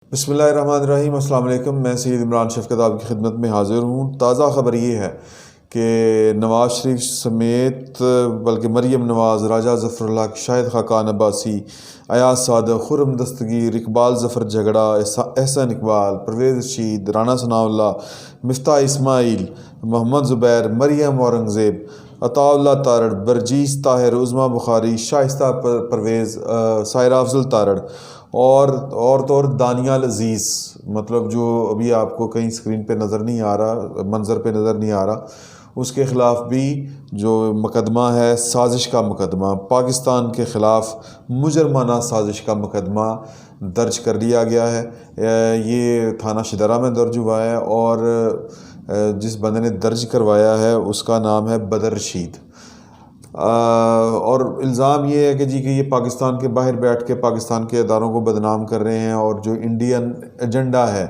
بسم اللہ الرحمن الرحیم۔ السلام علیکم۔ میں سید عمران شفقت آپ کی خدمت میں حاضر ہوں۔ تازہ خبر یہ ہے کہ نواز شریف سمیت بلکہ مریم نواز، راجہ ظفر اللہ، شاہد خاقان عباسی، ایاز صادق، خرم دستگیر، اقبال ظفر جھگڑا، احسن اقبال، پرویز رشید، رانا ثناء اللہ، مفتاح اسماعیل، محمد زبیر، مریم اورنگزیب، عطا اللہ تارڑ، برجیس طاہر، عظمیٰ بخاری، شائستہ پرویز، سائرہ افضل تارڑ اور تو اور دانیال عزیز، مطلب جو ابھی آپ کو کہیں اسکرین پہ نظر نہیں آ رہا، منظر پہ نظر نہیں آ رہا، اس کے خلاف بھی جو مقدمہ ہے، سازش کا مقدمہ، پاکستان کے خلاف مجرمانہ سازش کا مقدمہ درج کر لیا گیا ہے۔ یہ تھانہ شدرہ میں درج ہوا ہے اور جس بندے نے درج کروایا ہے اس کا نام ہے بدر رشید۔ اور الزام یہ ہے کہ کہ یہ پاکستان کے باہر بیٹھ کے پاکستان کے اداروں کو بدنام کر رہے ہیں اور جو انڈین ایجنڈا ہے،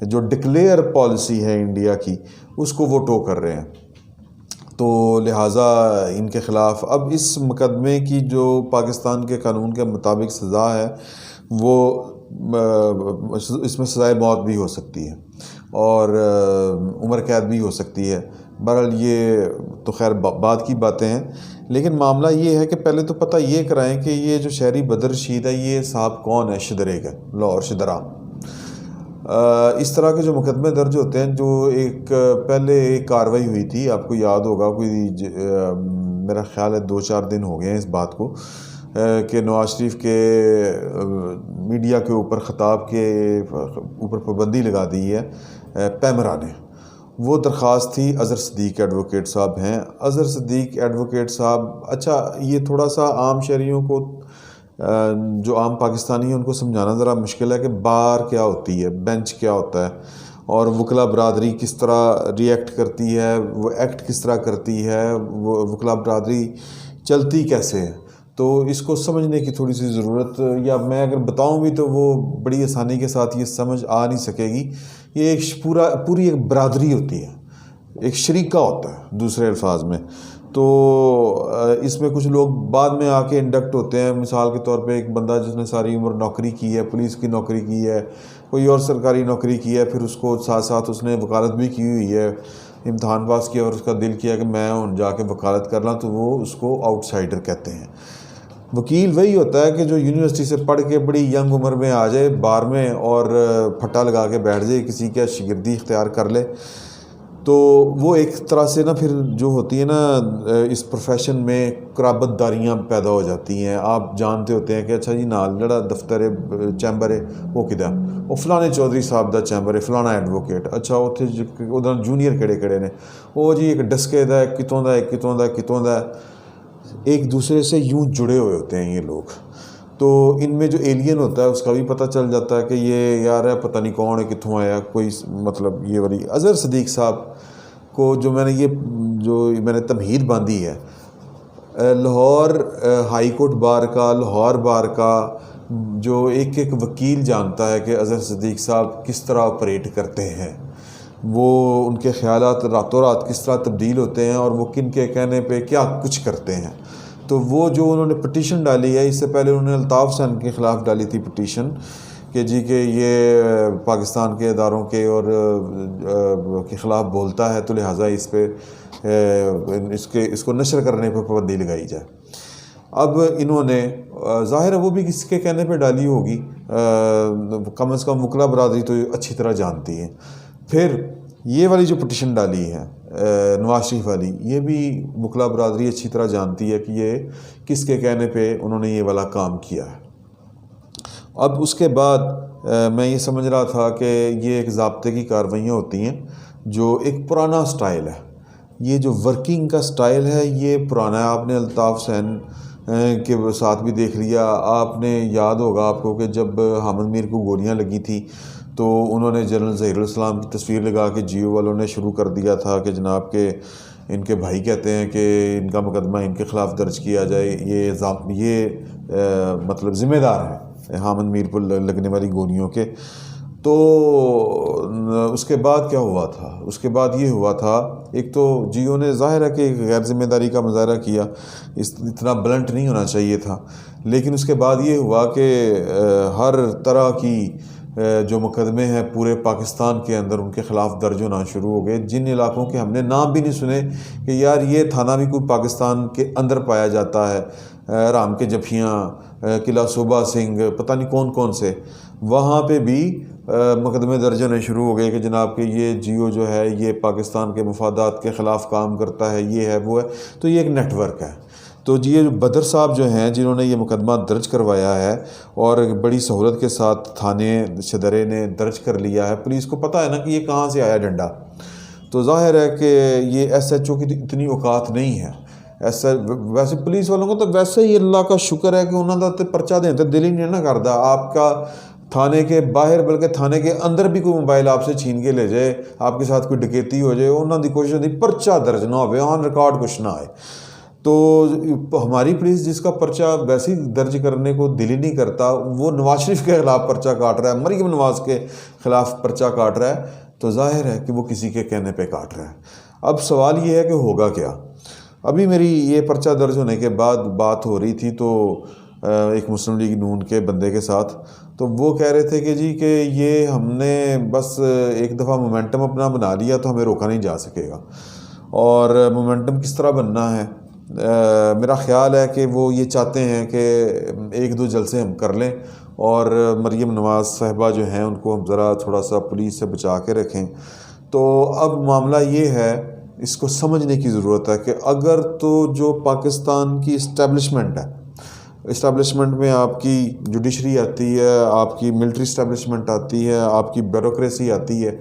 جو ڈکلیئر پالیسی ہے انڈیا کی، اس کو وہ ٹو کر رہے ہیں۔ تو لہٰذا ان کے خلاف اب اس مقدمے کی جو پاکستان کے قانون کے مطابق سزا ہے، وہ اس میں سزائے موت بھی ہو سکتی ہے اور عمر قید بھی ہو سکتی ہے۔ بہرحال یہ تو خیر بعد کی باتیں ہیں، لیکن معاملہ یہ ہے کہ پہلے تو پتہ یہ کرائیں کہ یہ جو شہری بدر رشید ہے، یہ صاحب کون ہے شدرے کا، لاہور شدرہ۔ اس طرح کے جو مقدمے درج ہوتے ہیں، جو پہلے ایک کارروائی ہوئی تھی، آپ کو یاد ہوگا، کوئی میرا خیال ہے 2-4 دن ہو گئے ہیں اس بات کو، کہ نواز شریف کے میڈیا کے اوپر خطاب کے اوپر پابندی لگا دی ہے پیمرا نے۔ وہ درخواست تھی اظہر صدیق ایڈوکیٹ صاحب ہیں۔ اظہر صدیق ایڈوکیٹ صاحب، اچھا یہ تھوڑا سا عام شہریوں کو، جو عام پاکستانی ہیں، ان کو سمجھانا ذرا مشکل ہے کہ بار کیا ہوتی ہے، بینچ کیا ہوتا ہے، اور وکلا برادری کس طرح ری ایکٹ کرتی ہے، وہ ایکٹ کس طرح کرتی ہے، وہ وکلا برادری چلتی کیسے ہے۔ تو اس کو سمجھنے کی تھوڑی سی ضرورت، یا میں اگر بتاؤں بھی تو وہ بڑی آسانی کے ساتھ یہ سمجھ آ نہیں سکے گی۔ یہ ایک پوری ایک برادری ہوتی ہے، ایک شریکہ ہوتا ہے دوسرے الفاظ میں۔ تو اس میں کچھ لوگ بعد میں آ کے انڈکٹ ہوتے ہیں۔ مثال کے طور پہ ایک بندہ جس نے ساری عمر نوکری کی ہے، پولیس کی نوکری کی ہے، کوئی اور سرکاری نوکری کی ہے، پھر اس کو ساتھ ساتھ اس نے وکالت بھی کی ہوئی ہے، امتحان پاس کیا اور اس کا دل کیا کہ میں جا کے وکالت کر لوں، تو وہ اس کو آؤٹ سائڈر کہتے ہیں۔ وکیل وہی ہوتا ہے کہ جو یونیورسٹی سے پڑھ کے بڑی ینگ عمر میں آ جائے بار میں اور پھٹا لگا کے بیٹھ جائے، کسی کا شاگردی اختیار کر لے، تو وہ ایک طرح سے نا پھر جو ہوتی ہے نا اس پروفیشن میں قرابت داریاں پیدا ہو جاتی ہیں۔ آپ جانتے ہوتے ہیں کہ اچھا جی نال جڑا دفتر ہے، چیمبر ہے، وہ کدھر، وہ فلانے چودھری صاحب دا چیمبر ہے، فلانا ایڈوکیٹ، اچھا اتنے ادھر جونیئر کڑے نے، وہ جی ایک ڈسکے دا ہے، کتوں دا ہے، ایک دوسرے سے یوں جڑے ہوئے ہوتے ہیں یہ لوگ۔ تو ان میں جو ایلین ہوتا ہے اس کا بھی پتہ چل جاتا ہے کہ یہ یار ہے، پتہ نہیں کون ہے، کتوں آیا، کوئی مطلب یہ والی۔ اظہر صدیق صاحب کو جو میں نے تمہید باندھی ہے، لاہور ہائی کورٹ بار کا، لاہور بار کا جو ایک وکیل جانتا ہے کہ اظہر صدیق صاحب کس طرح آپریٹ کرتے ہیں، وہ ان کے خیالات راتوں رات کس طرح تبدیل ہوتے ہیں اور وہ کن کے کہنے پہ کیا کچھ کرتے ہیں۔ تو وہ جو انہوں نے پٹیشن ڈالی ہے، اس سے پہلے انہوں نے الطاف حسین کے خلاف ڈالی تھی پٹیشن کہ یہ پاکستان کے اداروں کے اور کے خلاف بولتا ہے، تو لہٰذا اس کو نشر کرنے پہ پابندی لگائی جائے۔ اب انہوں نے ظاہر ہے وہ بھی کس کے کہنے پہ ڈالی ہوگی، کم از کم وکلا برادری تو اچھی طرح جانتی ہے۔ پھر یہ والی جو پٹیشن ڈالی ہے نواز شریف والی، یہ بھی وکلا برادری اچھی طرح جانتی ہے کہ یہ کس کے کہنے پہ انہوں نے یہ والا کام کیا ہے۔ اب اس کے بعد میں یہ سمجھ رہا تھا کہ یہ ایک ضابطے کی کارروائیاں ہوتی ہیں جو ایک پرانا سٹائل ہے، یہ جو ورکنگ کا سٹائل ہے یہ پرانا ہے۔ آپ نے الطاف حسین کے ساتھ بھی دیکھ لیا، آپ نے یاد ہوگا آپ کو کہ جب حامد میر کو گولیاں لگی تھی تو انہوں نے جنرل ظہیر الاسلام کی تصویر لگا کے جیو والوں نے شروع کر دیا تھا کہ جناب کہ ان کے بھائی کہتے ہیں کہ ان کا مقدمہ ان کے خلاف درج کیا جائے، یہ مطلب ذمہ دار ہے حامد میر پر لگنے والی گولیوں کے۔ تو اس کے بعد کیا ہوا تھا؟ اس کے بعد یہ ہوا تھا، ایک تو جیو نے ظاہر ہے کہ ایک غیر ذمہ داری کا مظاہرہ کیا، اتنا بلنٹ نہیں ہونا چاہیے تھا، لیکن اس کے بعد یہ ہوا کہ ہر طرح کی جو مقدمے ہیں پورے پاکستان کے اندر ان کے خلاف درج ہونا شروع ہو گئے، جن علاقوں کے ہم نے نام بھی نہیں سنے کہ یار یہ تھانہ بھی کوئی پاکستان کے اندر پایا جاتا ہے، رام کے جفیاں، قلعہ صوبہ سنگھ، پتہ نہیں کون کون سے، وہاں پہ بھی مقدمے درج ہونے شروع ہو گئے کہ جناب کہ یہ جیو جو ہے یہ پاکستان کے مفادات کے خلاف کام کرتا ہے، یہ ہے وہ ہے۔ تو یہ ایک نیٹ ورک ہے۔ تو جی یہ بدر صاحب جو ہیں جنہوں نے یہ مقدمہ درج کروایا ہے اور بڑی سہولت کے ساتھ تھانے شدرے نے درج کر لیا ہے، پولیس کو پتہ ہے نا کہ یہ کہاں سے آیا ڈنڈا، تو ظاہر ہے کہ یہ ایس ایچ او کی اتنی اوقات نہیں ہے۔ ایسا ویسے پولیس والوں کو تو ویسے ہی اللہ کا شکر ہے کہ انہوں نے پرچہ دیں تو دل ہی نہیں نہ کرتا آپ کا تھانے کے باہر، بلکہ تھانے کے اندر بھی کوئی موبائل آپ سے چھین کے لے جائے، آپ کے ساتھ کوئی ڈکیتی ہو جائے، انہوں نے کوشش ہوتی پرچہ درج نہ ہوئے، آن ریکارڈ کچھ نہ آئے۔ تو ہماری پولیس جس کا پرچہ ویسے ہی درج کرنے کو دل ہی نہیں کرتا، وہ نواز شریف کے خلاف پرچہ کاٹ رہا ہے، مریم نواز کے خلاف پرچہ کاٹ رہا ہے، تو ظاہر ہے کہ وہ کسی کے کہنے پہ کاٹ رہا ہے۔ اب سوال یہ ہے کہ ہوگا کیا؟ ابھی میری یہ پرچہ درج ہونے کے بعد بات ہو رہی تھی تو ایک مسلم لیگ نون کے بندے کے ساتھ، تو وہ کہہ رہے تھے کہ جی کہ یہ ہم نے بس ایک دفعہ مومنٹم اپنا بنا لیا تو ہمیں روکا نہیں جا سکے گا۔ اور مومنٹم کس طرح بننا ہے؟ میرا خیال ہے کہ وہ یہ چاہتے ہیں کہ ایک دو جلسے ہم کر لیں اور مریم نواز صاحبہ جو ہیں ان کو ہم ذرا تھوڑا سا پولیس سے بچا کے رکھیں۔ تو اب معاملہ یہ ہے، اس کو سمجھنے کی ضرورت ہے کہ اگر تو جو پاکستان کی اسٹیبلشمنٹ ہے، اسٹیبلشمنٹ میں آپ کی جوڈیشری آتی ہے، آپ کی ملٹری اسٹیبلشمنٹ آتی ہے، آپ کی بیوروکریسی آتی ہے،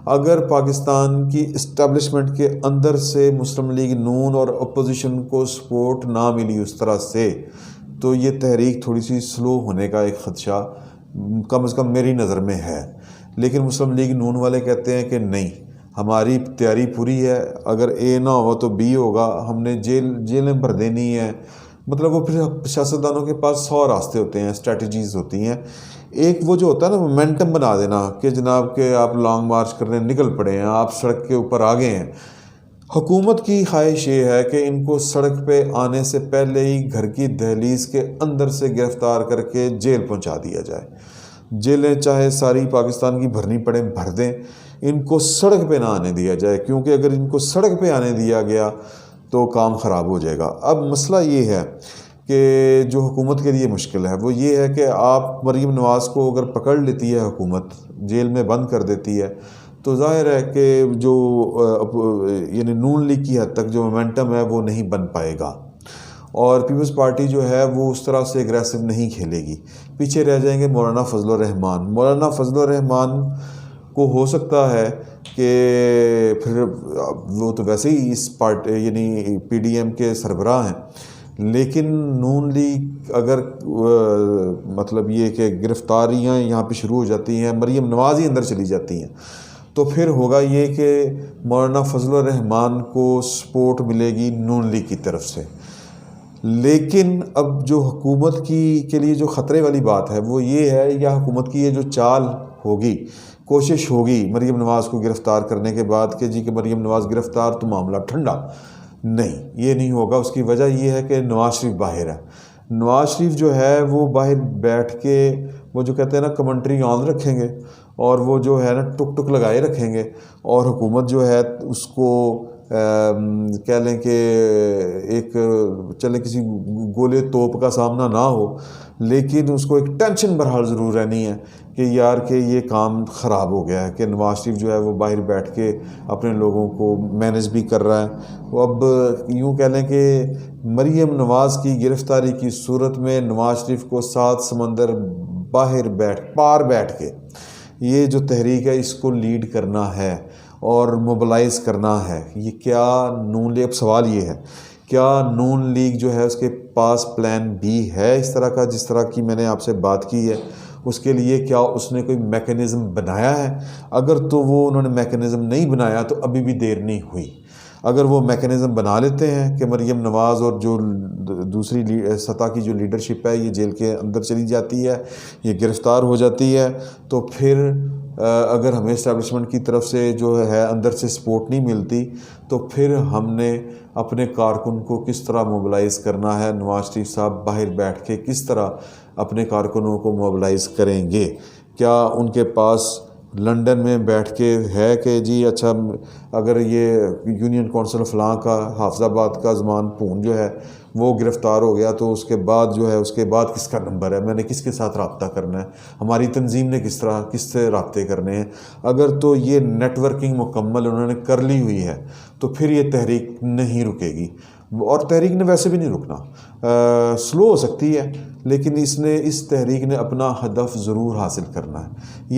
اگر پاکستان کی اسٹیبلشمنٹ کے اندر سے مسلم لیگ نون اور اپوزیشن کو سپورٹ نہ ملی اس طرح سے، تو یہ تحریک تھوڑی سی سلو ہونے کا ایک خدشہ کم از کم میری نظر میں ہے۔ لیکن مسلم لیگ نون والے کہتے ہیں کہ نہیں، ہماری تیاری پوری ہے، اگر اے نہ ہو تو بی ہوگا، ہم نے جیلیں بھر دینی ہے۔ مطلب وہ پھر سیاستدانوں کے پاس 100 راستے ہوتے ہیں، اسٹریٹجیز ہوتی ہیں۔ ایک وہ جو ہوتا ہے نا مومنٹم بنا دینا کہ جناب کہ آپ لانگ مارچ کرنے نکل پڑے ہیں، آپ سڑک کے اوپر آگے ہیں۔ حکومت کی خواہش یہ ہے کہ ان کو سڑک پہ آنے سے پہلے ہی گھر کی دہلیز کے اندر سے گرفتار کر کے جیل پہنچا دیا جائے۔ جیلیں چاہے ساری پاکستان کی بھرنی پڑیں بھر دیں، ان کو سڑک پہ نہ آنے دیا جائے، کیونکہ اگر ان کو سڑک پہ آنے دیا گیا تو کام خراب ہو جائے گا۔ اب مسئلہ یہ ہے کہ جو حکومت کے لیے مشکل ہے وہ یہ ہے کہ آپ مریم نواز کو اگر پکڑ لیتی ہے حکومت، جیل میں بند کر دیتی ہے، تو ظاہر ہے کہ جو یعنی نون لیگ کی حد تک جو مومنٹم ہے وہ نہیں بن پائے گا، اور پیپلز پارٹی جو ہے وہ اس طرح سے اگریسو نہیں کھیلے گی۔ پیچھے رہ جائیں گے مولانا فضل الرحمان۔ مولانا فضل الرحمان کو ہو سکتا ہے کہ پھر وہ تو ویسے ہی اس یعنی پی ڈی ایم کے سربراہ ہیں، لیکن نون لیگ اگر مطلب یہ کہ گرفتاریاں یہاں پہ شروع ہو جاتی ہیں، مریم نواز ہی اندر چلی جاتی ہیں، تو پھر ہوگا یہ کہ مولانا فضل الرحمان کو سپورٹ ملے گی نون لیگ کی طرف سے۔ لیکن اب جو حکومت کے لیے جو خطرے والی بات ہے وہ یہ ہے، یا حکومت کی یہ جو چال ہوگی، کوشش ہوگی مریم نواز کو گرفتار کرنے کے بعد کہ جی کہ مریم نواز گرفتار تو معاملہ ٹھنڈا، نہیں، یہ نہیں ہوگا۔ اس کی وجہ یہ ہے کہ نواز شریف باہر ہے۔ نواز شریف جو ہے وہ باہر بیٹھ کے وہ جو کہتے ہیں نا کمنٹری آن رکھیں گے، اور وہ جو ہے نا ٹک ٹک لگائے رکھیں گے، اور حکومت جو ہے اس کو کہہ لیں کہ ایک چلیں کسی گولے توپ کا سامنا نہ ہو، لیکن اس کو ایک ٹینشن بہرحال ضرور رہنی ہے کہ یار کہ یہ کام خراب ہو گیا ہے، کہ نواز شریف جو ہے وہ باہر بیٹھ کے اپنے لوگوں کو مینیج بھی کر رہا ہے۔ وہ اب یوں کہہ لیں کہ مریم نواز کی گرفتاری کی صورت میں نواز شریف کو 7 سمندر پار بیٹھ کے یہ جو تحریک ہے اس کو لیڈ کرنا ہے اور موبلائز کرنا ہے۔ یہ کیا نون لیگ، اب سوال یہ ہے کیا نون لیگ جو ہے اس کے پاس پلان بی ہے اس طرح کا، جس طرح کی میں نے آپ سے بات کی ہے، اس کے لیے کیا اس نے کوئی میکینزم بنایا ہے؟ اگر تو وہ انہوں نے میکینزم نہیں بنایا تو ابھی بھی دیر نہیں ہوئی۔ اگر وہ میکینزم بنا لیتے ہیں کہ مریم نواز اور جو دوسری سطح کی جو لیڈرشپ ہے یہ جیل کے اندر چلی جاتی ہے، یہ گرفتار ہو جاتی ہے، تو پھر اگر ہمیں اسٹیبلشمنٹ کی طرف سے جو ہے اندر سے سپورٹ نہیں ملتی، تو پھر ہم نے اپنے کارکن کو کس طرح موبلائز کرنا ہے، نواز شریف صاحب باہر بیٹھ کے کس طرح اپنے کارکنوں کو موبلائز کریں گے۔ کیا ان کے پاس لنڈن میں بیٹھ کے ہے کہ جی اچھا اگر یہ یونین کونسل فلاں کا حافظ آباد کا زمان پون جو ہے وہ گرفتار ہو گیا تو اس کے بعد جو ہے اس کے بعد کس کا نمبر ہے، میں نے کس کے ساتھ رابطہ کرنا ہے، ہماری تنظیم نے کس سے رابطے کرنے ہیں، اگر تو یہ نیٹ ورکنگ مکمل انہوں نے کر لی ہوئی ہے تو پھر یہ تحریک نہیں رکے گی، اور تحریک نے ویسے بھی نہیں رکنا، سلو ہو سکتی ہے لیکن اس تحریک نے اپنا ہدف ضرور حاصل کرنا ہے۔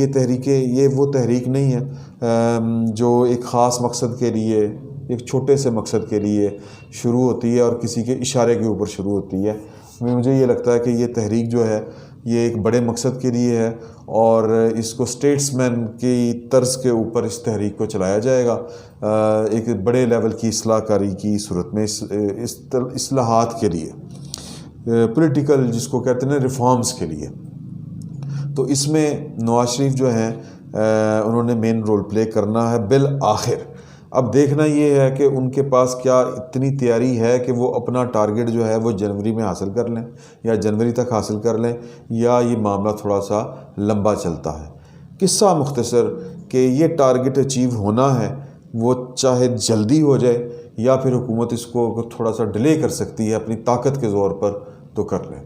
یہ وہ تحریک نہیں ہے جو ایک خاص مقصد کے لیے، ایک چھوٹے سے مقصد کے لیے شروع ہوتی ہے اور کسی کے اشارے کے اوپر شروع ہوتی ہے۔ مجھے یہ لگتا ہے کہ یہ تحریک جو ہے یہ ایک بڑے مقصد کے لیے ہے، اور اس کو اسٹیٹس مین کی طرز کے اوپر اس تحریک کو چلایا جائے گا، ایک بڑے لیول کی اصلاح کاری کی صورت میں، اصلاحات کے لیے، پولیٹیکل جس کو کہتے ہیں ریفارمز کے لیے۔ تو اس میں نواز شریف جو ہیں انہوں نے مین رول پلے کرنا ہے بالآخر۔ اب دیکھنا یہ ہے کہ ان کے پاس کیا اتنی تیاری ہے کہ وہ اپنا ٹارگٹ جو ہے وہ جنوری میں حاصل کر لیں، یا جنوری تک حاصل کر لیں، یا یہ معاملہ تھوڑا سا لمبا چلتا ہے۔ قصہ مختصر کہ یہ ٹارگٹ اچیو ہونا ہے، وہ چاہے جلدی ہو جائے یا پھر حکومت اس کو تھوڑا سا ڈیلے کر سکتی ہے اپنی طاقت کے زور پر، تو کر لیں۔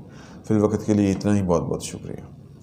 فی الوقت کے لیے اتنا ہی، بہت بہت شکریہ۔